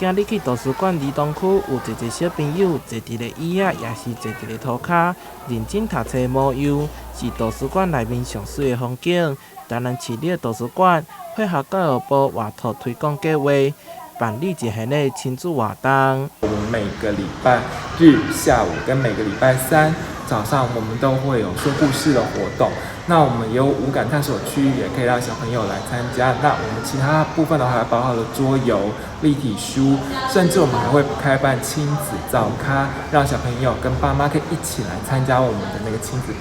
今日去图书馆儿童区，有一个小朋友坐伫个椅仔，也是坐伫个涂骹，认真读册无忧，是图书馆内面上水的风景。台南市立图书馆配合教育部画图推广计划，办理一项的亲子活动。我们每个礼拜日下午跟每个礼拜三早上，我们都会有说故事的活动。那我们也有五感探索区，也可以让小朋友来参加。那我们其他部分的话，还包括了桌游、立体书，甚至我们还会开办亲子早咖，让小朋友跟爸妈可以一起来参加我们的那个亲子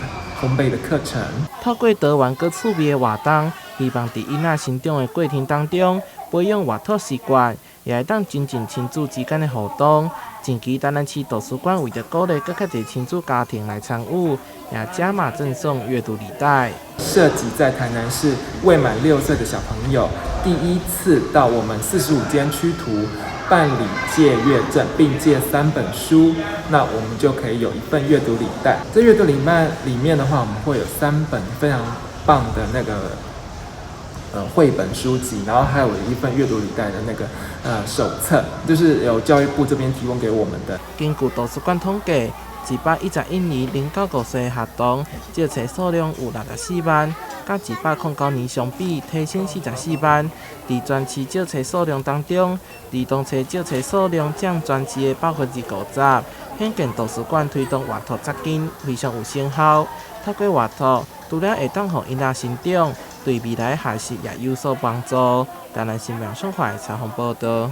烘焙的课程。透过多元佮趣味的活动，希望伫囡仔成长的过程当中，培养画图习惯，也会当增进亲子之间的互动。近期台南市图书馆为着鼓励更较侪亲子家庭来参与，也加码赠送阅读礼袋。涉及在台南市未满6岁的小朋友，第一次到我们45间区图办理借阅证，并借3本书，那我们就可以有一份阅读礼袋。这阅读礼袋里面的话，我们会有3本非常棒的那个绘本书籍，然后还有一份阅读礼袋的那个手册，就是由教育部这边提供给我们的。根据图书馆统计，111年0到5岁的学童借册数量有64万，甲109年相比提升44万。伫全市借册数量当中，儿童册借册数量占全市的50%，显见图书馆推动画图扎根非常有成效。透过画图，除了会当互囡仔成长，对未来学习也有所帮助。台南新闻上快采访报道。